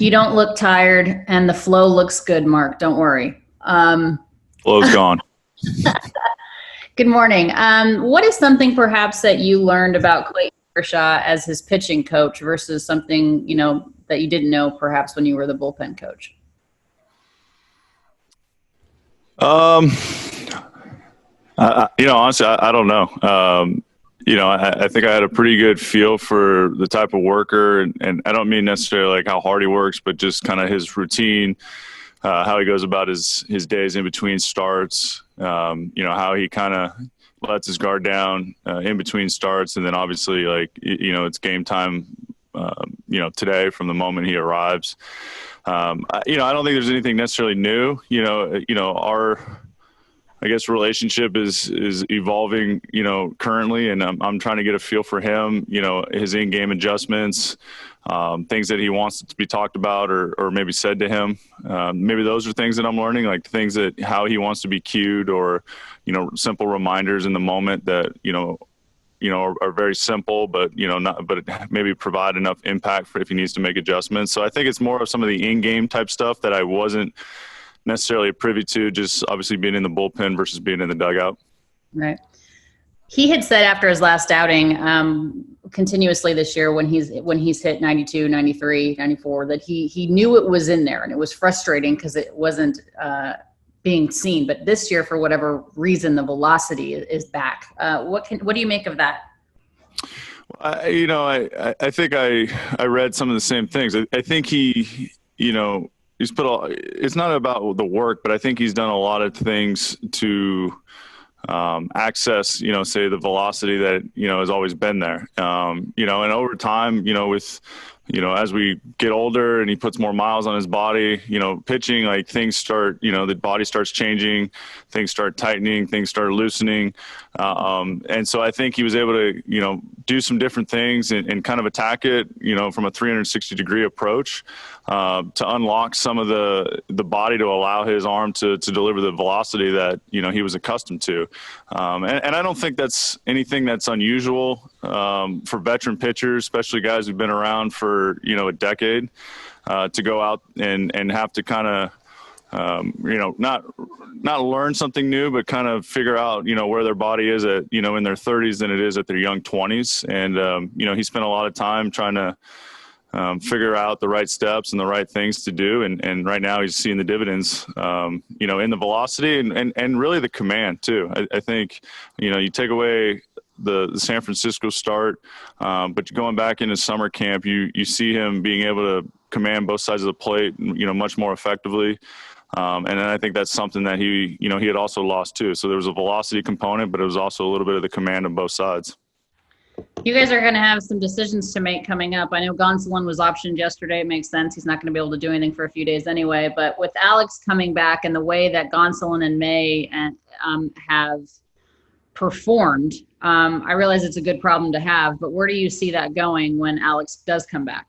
You don't look tired, and the flow looks good, Mark. Don't worry. Flow's gone. Good morning. What is something perhaps that you learned about Clayton Kershaw as his pitching coach versus something, that you didn't know perhaps when you were the bullpen coach? Honestly, I don't know. I think I had a pretty good feel for the type of worker, and I don't mean necessarily like how hard he works, but just kind of his routine, how he goes about his days in between starts, how he kind of lets his guard down in between starts. And then obviously, it's game time, today from the moment he arrives. I don't think there's anything necessarily new. I guess relationship is evolving, currently, and I'm trying to get a feel for him, his in-game adjustments, things that he wants to be talked about or maybe said to him. Maybe those are things that I'm learning, like things that how he wants to be cued or, simple reminders in the moment that, are very simple, but maybe provide enough impact for if he needs to make adjustments. So I think it's more of some of the in-game type stuff that I wasn't necessarily privy to, just obviously being in the bullpen versus being in the dugout. Right. He had said after his last outing, continuously this year when he's hit 92, 93, 94, that he knew it was in there, and it was frustrating because it wasn't being seen. But this year, for whatever reason, the velocity is back. What do you make of that? I think I read some of the same things. I think he's it's not about the work, but I think he's done a lot of things to access, say the velocity that, has always been there. And over time, as we get older and he puts more miles on his body, pitching, like things start, the body starts changing, things start tightening, things start loosening. And so I think he was able to, do some different things and kind of attack it, from a 360-degree approach to unlock some of the body to allow his arm to deliver the velocity that, he was accustomed to. And I don't think that's anything that's unusual for veteran pitchers, especially guys who've been around for, a decade, to go out and have to kind of, not learn something new, but kind of figure out, where their body is at, in their 30s than it is at their young 20s. And, he spent a lot of time trying to figure out the right steps and the right things to do. And right now he's seeing the dividends, in the velocity and really the command too. I think, you take away the San Francisco start, but going back into summer camp, you see him being able to command both sides of the plate, much more effectively. And then I think that's something that he had also lost too. So there was a velocity component, but it was also a little bit of the command on both sides. You guys are going to have some decisions to make coming up. I know Gonsolin was optioned yesterday. It makes sense. He's not going to be able to do anything for a few days anyway. But with Alex coming back and the way that Gonsolin and May have performed, I realize it's a good problem to have, but where do you see that going when Alex does come back?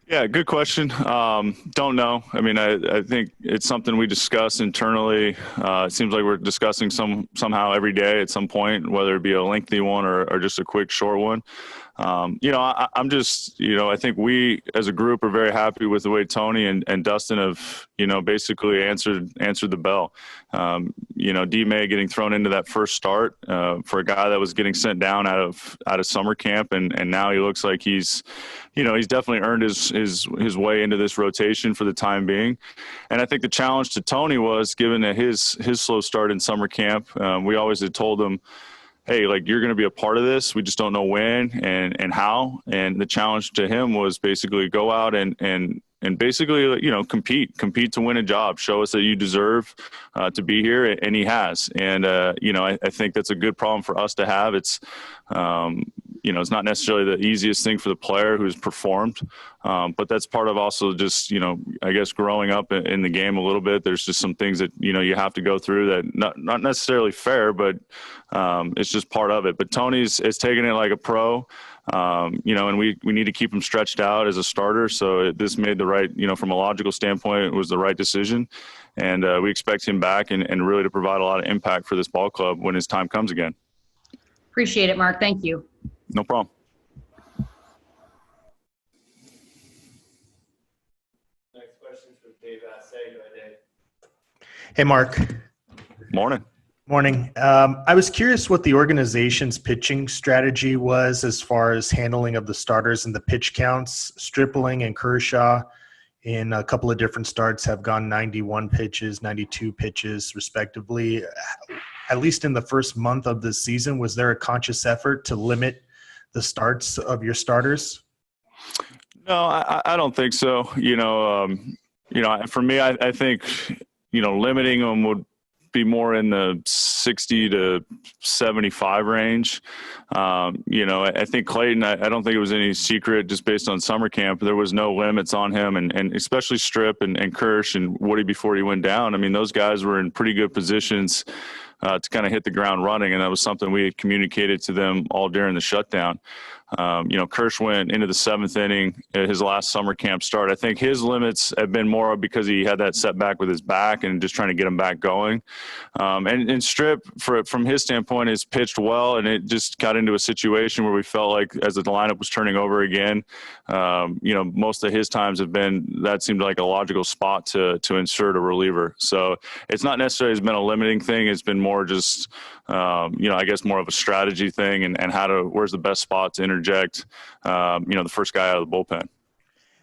Yeah, good question. Don't know. I mean, I think it's something we discuss internally. It seems like we're discussing somehow every day at some point, whether it be a lengthy one or just a quick, short one. I'm just, I think we as a group are very happy with the way Tony and Dustin have, basically answered the bell. D-May getting thrown into that first start for a guy that was getting sent down out of summer camp. And now he looks like he's definitely earned his way into this rotation for the time being. And I think the challenge to Tony was, given that his slow start in summer camp, we always had told him, hey, like, you're going to be a part of this. We just don't know when and how. And the challenge to him was basically go out and basically, compete to win a job, show us that you deserve to be here. And he has. And, I think that's a good problem for us to have. It's, it's not necessarily the easiest thing for the player who's performed, but that's part of also just, I guess growing up in the game a little bit. There's just some things that, you have to go through that not necessarily fair, but it's just part of it. But Tony's taking it like a pro, and we need to keep him stretched out as a starter. So this made the right, from a logical standpoint, it was the right decision. And we expect him back and really to provide a lot of impact for this ball club when his time comes again. Appreciate it, Mark. Thank you. 'No problem. Hey, Mark. Morning. Morning. I was curious what the organization's pitching strategy was as far as handling of the starters and the pitch counts. Stripling and Kershaw in a couple of different starts have gone 91 pitches, 92 pitches, respectively. At least in the first month of this season, was there a conscious effort to limit the starts of your starters? No, I don't think so. For me, I think, limiting them would be more in the 60 to 75 range. I think Clayton, I don't think it was any secret just based on summer camp. There was no limits on him, and especially Strip and Kirsch and Woody before he went down. I mean, those guys were in pretty good positions to kind of hit the ground running, and that was something we had communicated to them all during the shutdown. Kirsch went into the seventh inning at his last summer camp start. I think his limits have been more because he had that setback with his back and just trying to get him back going. And Strip, from his standpoint, has pitched well, and it just got into a situation where we felt like as the lineup was turning over again, most of his times have been, that seemed like a logical spot to insert a reliever. So it's not necessarily been a limiting thing. It's been more just, I guess more of a strategy thing and where's the best spot to interject, the first guy out of the bullpen.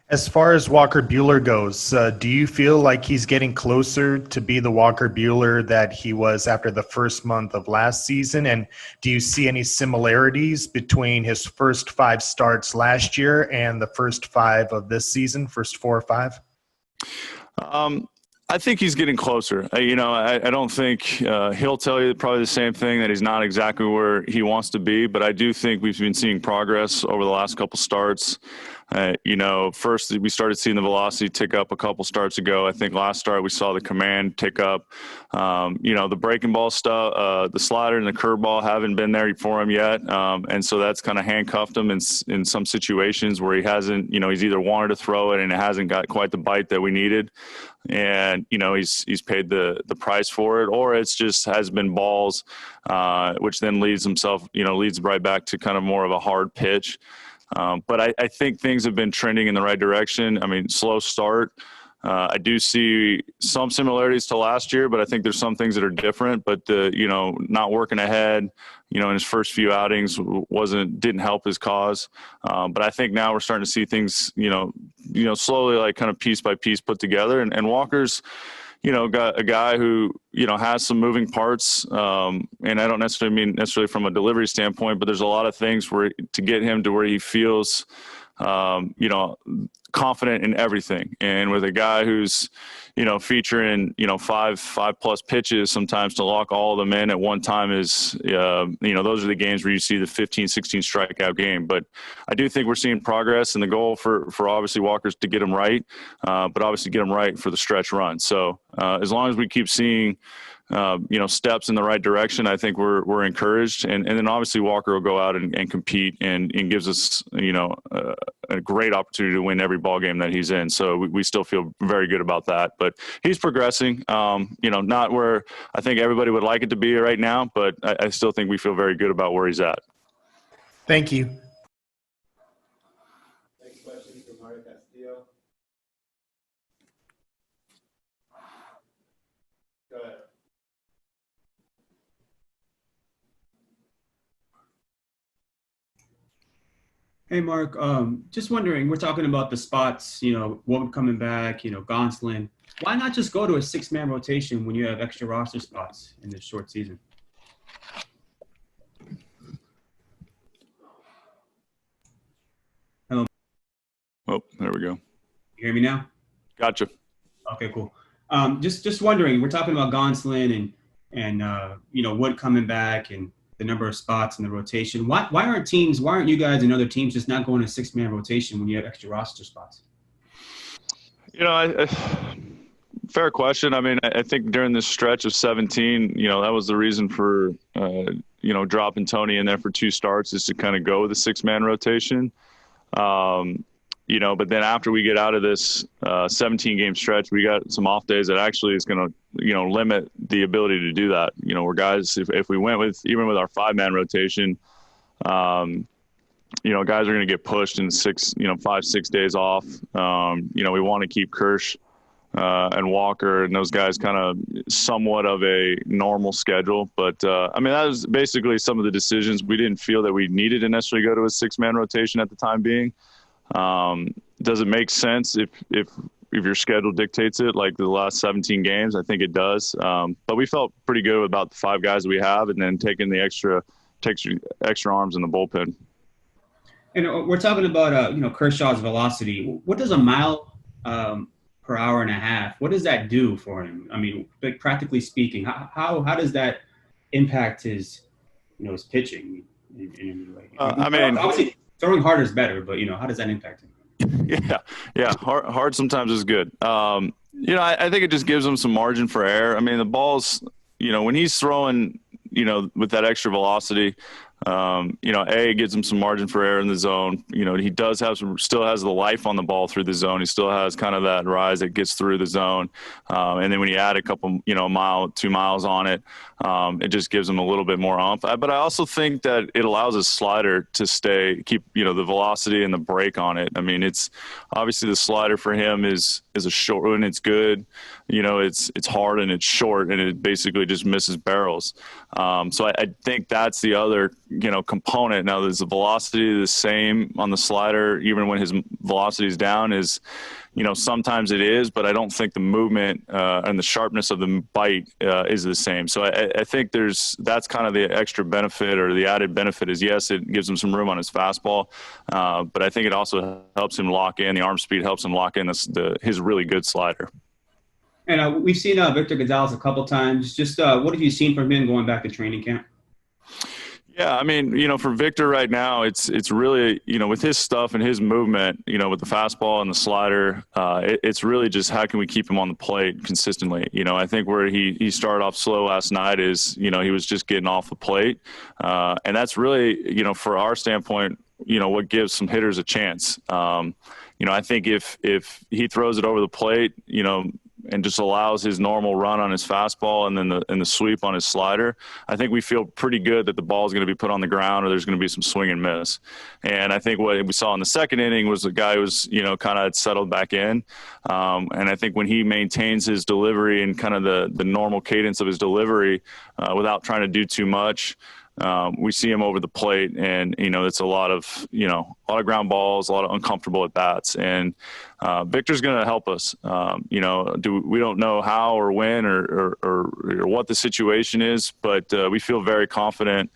As far as Walker Buehler goes, do you feel like he's getting closer to be the Walker Buehler that he was after the first month of last season? And do you see any similarities between his first 5 starts last year and the first 5 of this season, first 4 or 5? I think he's getting closer. I don't think he'll tell you probably the same thing, that he's not exactly where he wants to be, but I do think we've been seeing progress over the last couple starts. First we started seeing the velocity tick up a couple starts ago. I think last start we saw the command tick up. The breaking ball stuff, the slider and the curveball haven't been there for him yet. And so that's kind of handcuffed him in some situations where he hasn't, he's either wanted to throw it and it hasn't got quite the bite that we needed. And, he's paid the price for it, or it's just has been balls, which then leads right back to kind of more of a hard pitch. But I think things have been trending in the right direction. I mean, slow start. I do see some similarities to last year, but I think there's some things that are different. But not working ahead, in his first few outings didn't help his cause. But I think now we're starting to see things, slowly, like kind of piece by piece put together. And Walker's, got a guy who, has some moving parts. And I don't necessarily mean from a delivery standpoint, but there's a lot of things to get him to where he feels, confident in everything. And with a guy who's, featuring, 5+ pitches sometimes to lock all of them in at one time is, those are the games where you see the 15, 16 strikeout game. But I do think we're seeing progress, and the goal for obviously Walker's to get him right, but obviously get him right for the stretch run. So as long as we keep seeing, steps in the right direction, I think we're encouraged. And then obviously Walker will go out and compete and gives us, a great opportunity to win every ball game that he's in. So we still feel very good about that. But he's progressing, not where I think everybody would like it to be right now, but I still think we feel very good about where he's at. Thank you. Next question from Mario Castillo. Go ahead. Hey, Mark, just wondering, we're talking about the spots, Wood coming back, Gonsolin. Why not just go to a 6-man rotation when you have extra roster spots in this short season? Hello. Oh, there we go. You hear me now? Gotcha. Okay, cool. Just wondering, we're talking about Gonsolin and Wood coming back and the number of spots in the rotation. Why aren't you guys and other teams just not going to 6-man rotation when you have extra roster spots? Fair question. I mean, I think during this stretch of 17, that was the reason for, dropping Tony in there for 2 starts, is to kind of go with the 6-man rotation. But then after we get out of this 17-game stretch, we got some off days that actually is going to, limit the ability to do that. Where guys, if we went even with our 5-man rotation, guys are going to get pushed in 5-6 days off. We want to keep Kirsch and Walker and those guys kind of somewhat of a normal schedule. But, I mean, that was basically some of the decisions. We didn't feel that we needed to necessarily go to a 6-man rotation at the time being. Does it make sense if your schedule dictates it, like the last 17 games? I think it does. But we felt pretty good about the 5 guys that we have and then taking the extra arms in the bullpen. And we're talking about, Kershaw's velocity. What does a mile per hour and a half, what does that do for him? I mean, like, practically speaking, how does that impact his pitching in any way? I mean, obviously throwing harder is better, but how does that impact him? Yeah. Hard sometimes is good. I think it just gives him some margin for error. I mean, the ball's, when he's throwing, with that extra velocity, it gives him some margin for error in the zone. He does still has the life on the ball through the zone. He still has kind of that rise that gets through the zone. And then when you add a couple, a mile, 2 miles on it, it just gives him a little bit more oomph. But I also think that it allows his slider to keep, the velocity and the break on it. I mean, it's obviously the slider for him is a short one. It's good. It's hard and it's short and it basically just misses barrels. So I think that's the other, component. Now, there's the velocity the same on the slider, even when his velocity is down, is, sometimes it is, but I don't think the movement and the sharpness of the bite is the same. So I think that's kind of the extra benefit, or the added benefit is, yes, it gives him some room on his fastball, but I think it also helps him lock in. The arm speed helps him lock in his really good slider. And we've seen Victor Gonzalez a couple times. Just what have you seen from him going back to training camp? Yeah, I mean, for Victor right now, it's really, with his stuff and his movement, with the fastball and the slider, it's really just how can we keep him on the plate consistently. I think where he started off slow last night is, he was just getting off the plate. And that's really, for our standpoint, what gives some hitters a chance. I think if he throws it over the plate, and just allows his normal run on his fastball and then the sweep on his slider, I think we feel pretty good that the ball is going to be put on the ground or there's going to be some swing and miss. And I think what we saw in the second inning was the guy who was, kind of settled back in. And I think when he maintains his delivery and kind of the normal cadence of his delivery without trying to do too much, we see him over the plate, and it's a lot of ground balls, a lot of uncomfortable at bats, and Victor's going to help us. We don't know how or when or what the situation is, but we feel very confident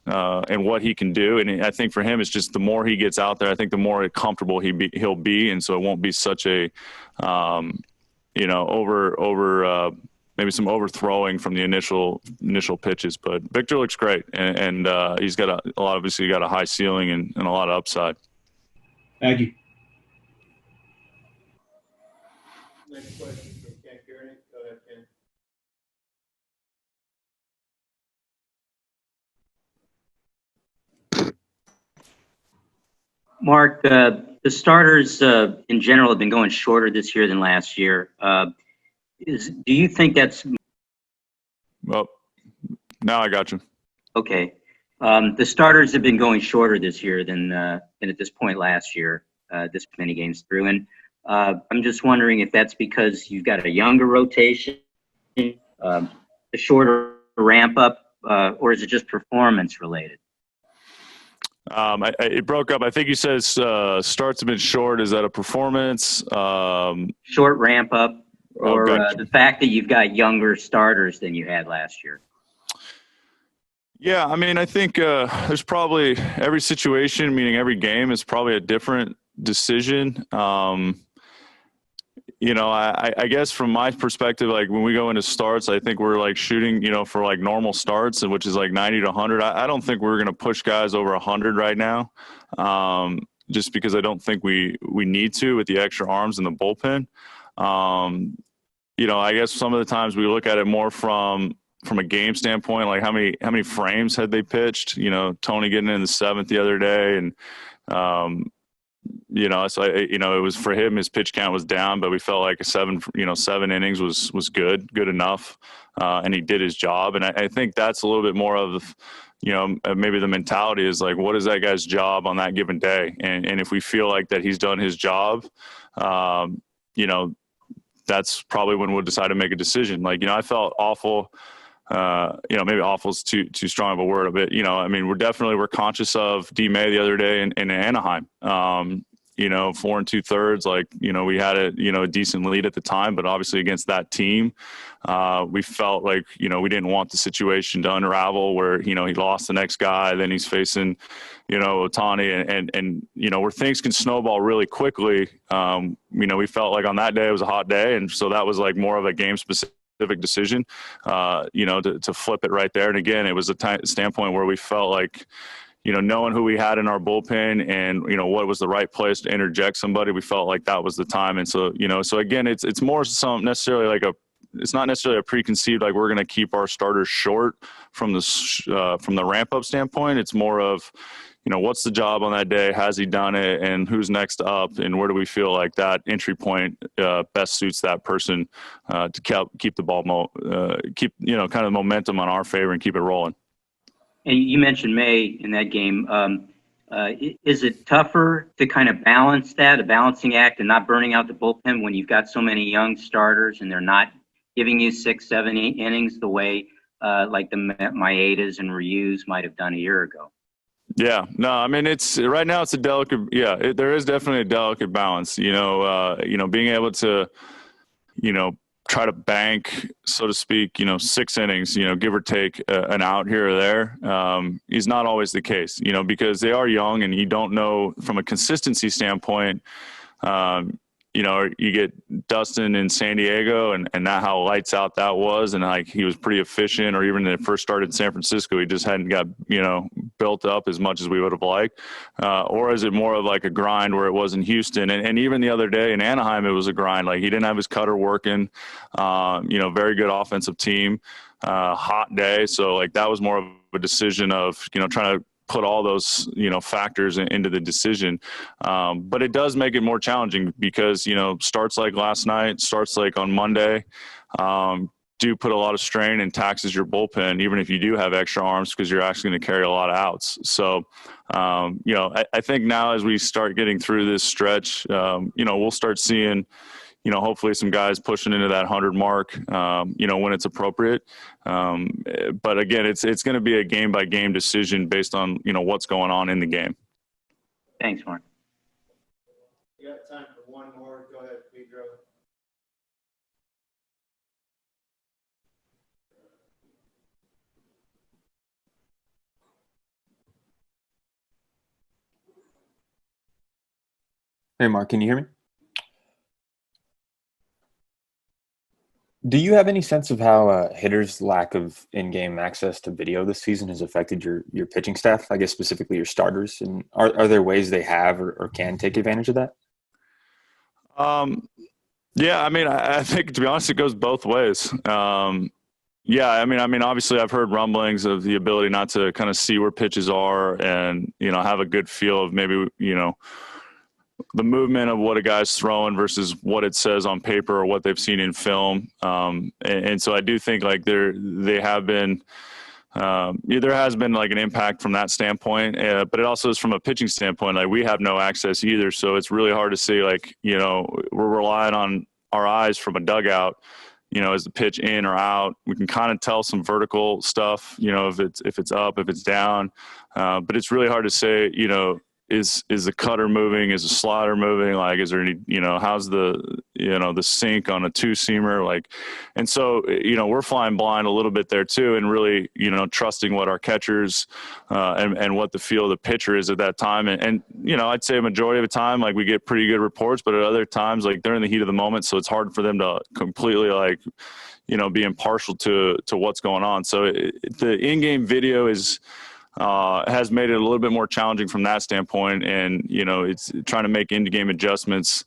in what he can do. And I think for him, it's just the more he gets out there, I think the more comfortable he'll be, and so it won't be such a maybe some overthrowing from the initial pitches. But Victor looks great, and he's got obviously got a high ceiling and a lot of upside. Thank you. Next question from Ken Kearney. Go ahead, Ken. Mark, the starters in general have been going shorter this year than last year. Do you think that's... Well, now I got you. Okay. The starters have been going shorter this year than at this point last year, this many games through. And I'm just wondering if that's because you've got a younger rotation, a shorter ramp up, or is it just performance related? It broke up. I think you said starts have been short. Is that a performance? Short ramp up, or okay. The fact that you've got younger starters than you had last year? Yeah, I mean, I think there's probably every situation, meaning every game, is probably a different decision. I guess from my perspective, like when we go into starts, I think we're like shooting, for like normal starts, which is like 90 to 100. I don't think we're going to push guys over 100 right now, just because I don't think we need to with the extra arms in the bullpen. I guess some of the times we look at it more from a game standpoint, like how many frames had they pitched? Tony getting in the 7th the other day, and so it was for him. His pitch count was down, but we felt like 7 innings was good enough, and he did his job. And I think that's a little bit more of, maybe the mentality is like, what is that guy's job on that given day? And if we feel like that he's done his job, that's probably when we'll decide to make a decision. Like, I felt awful. Maybe awful is too strong of a word, but, we're conscious of D-May the other day in Anaheim. 4 2/3, we had a decent lead at the time, but obviously against that team, we felt like, we didn't want the situation to unravel where, he lost the next guy, then he's facing, Ohtani and where things can snowball really quickly. We felt like on that day it was a hot day. And so that was like more of a game specific decision, to flip it right there. And again, it was a standpoint where we felt like, knowing who we had in our bullpen and, what was the right place to interject somebody, we felt like that was the time. And so, so again, it's more necessarily it's not necessarily a preconceived, like we're going to keep our starters short from the ramp up standpoint. It's more of, what's the job on that day? Has he done it? And who's next up? And where do we feel like that entry point best suits that person to keep the ball, keep, kind of momentum on our favor and keep it rolling. And you mentioned May in that game. Is it tougher to kind of balance that, a balancing act, and not burning out the bullpen when you've got so many young starters and they're not giving you 6, 7, 8 innings the way like the Maedas and Ryus might have done a year ago? Yeah, no, it's right now it's a delicate, there is definitely a delicate balance, being able to, try to bank, so to speak, 6 innings, give or take an out here or there, is not always the case, because they are young and you don't know from a consistency standpoint. You get Dustin in San Diego and that how lights out that was. And like, he was pretty efficient, or even when it first started in San Francisco, he just hadn't got, built up as much as we would have liked. Or is it more of like a grind where it was in Houston? And even the other day in Anaheim, it was a grind. Like, he didn't have his cutter working, very good offensive team, hot day. So like, that was more of a decision of, trying to put all those, factors into the decision. But it does make it more challenging because, starts like last night, starts like on Monday, do put a lot of strain and taxes your bullpen, even if you do have extra arms, because you're actually going to carry a lot of outs. So, I think now as we start getting through this stretch, we'll start seeing, hopefully some guys pushing into that 100 mark, when it's appropriate. But again, it's going to be a game by game decision based on, what's going on in the game. Thanks, Mark. You got time for one more. Go ahead, Pedro. Hey, Mark, can you hear me? Do you have any sense of how hitters' lack of in-game access to video this season has affected your pitching staff, I guess specifically your starters? And are there ways they have or can take advantage of that? Yeah, I think, to be honest, it goes both ways. Obviously I've heard rumblings of the ability not to kind of see where pitches are and, have a good feel of maybe, the movement of what a guy's throwing versus what it says on paper or what they've seen in film. And so I do think like there has been like an impact from that standpoint, but it also is from a pitching standpoint. Like, we have no access either. So it's really hard to see, like, we're relying on our eyes from a dugout, is the pitch in or out. We can kind of tell some vertical stuff, if it's up, if it's down, but it's really hard to say, is the cutter moving? Is the slider moving? Like, is there any, how's the, the sink on a 2-seamer? Like, and so, we're flying blind a little bit there too, and really, trusting what our catchers, and what the feel of the pitcher is at that time. And, I'd say a majority of the time, like, we get pretty good reports, but at other times, like, they're in the heat of the moment. So it's hard for them to completely, like, be impartial to what's going on. So the in-game video has made it a little bit more challenging from that standpoint. And, it's trying to make in-game adjustments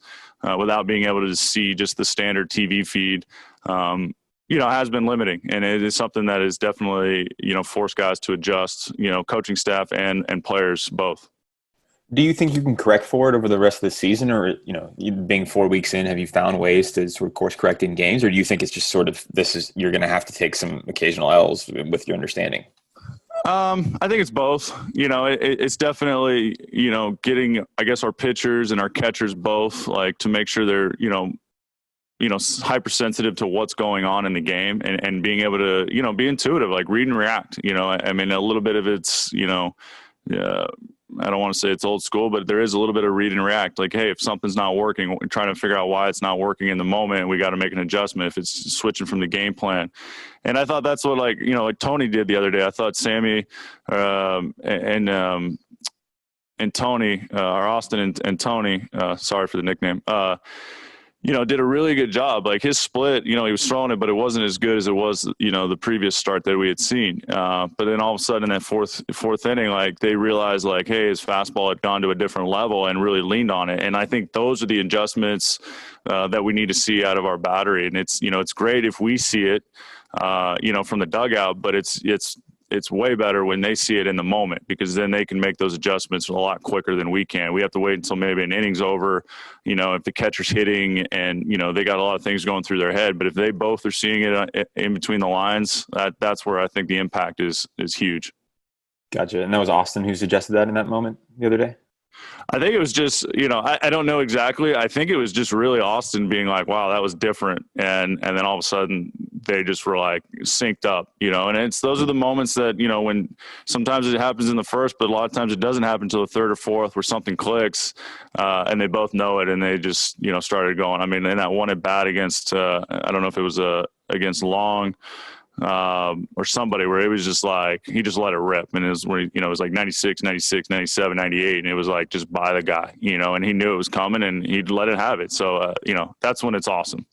without being able to see just the standard TV feed, has been limiting. And it is something that is definitely, forced guys to adjust, coaching staff and players both. Do you think you can correct for it over the rest of the season, or, being 4 weeks in, have you found ways to sort of course correct in games, or do you think it's just sort of, you're going to have to take some occasional L's with your understanding? I think it's both. It's definitely, getting, I guess, our pitchers and our catchers both, like, to make sure they're, hypersensitive to what's going on in the game and being able to, be intuitive, like read and react. I mean, a little bit of it's, I don't want to say it's old school, but there is a little bit of read and react. Like, hey, if something's not working, we're trying to figure out why it's not working in the moment. We got to make an adjustment if it's switching from the game plan. And I thought that's what, like Tony did the other day. I thought Sammy and Tony, or Austin and Tony, sorry for the nickname, did a really good job. Like his split, he was throwing it, but it wasn't as good as it was, the previous start that we had seen. But then all of a sudden in that fourth inning, like they realized like, hey, his fastball had gone to a different level and really leaned on it. And I think those are the adjustments that we need to see out of our battery. And it's great if we see it, from the dugout, but it's way better when they see it in the moment, because then they can make those adjustments a lot quicker than we can. We have to wait until maybe an inning's over, if the catcher's hitting and, they got a lot of things going through their head. But if they both are seeing it in between the lines, that's where I think the impact is huge. Gotcha. And that was Austin who suggested that in that moment the other day? I think it was just, I don't know exactly. I think it was just really Austin being like, wow, that was different. And then all of a sudden they just were like synced up, and those are the moments that, when sometimes it happens in the first, but a lot of times it doesn't happen until the third or fourth where something clicks and they both know it. And they just, started going. I mean, in that one at bat against, I don't know if it was against Long, or somebody, where it was just like he just let it rip, and it was where it was like 96, 97, 98, and it was like just by the guy, and he knew it was coming and he'd let it have it. So that's when it's awesome.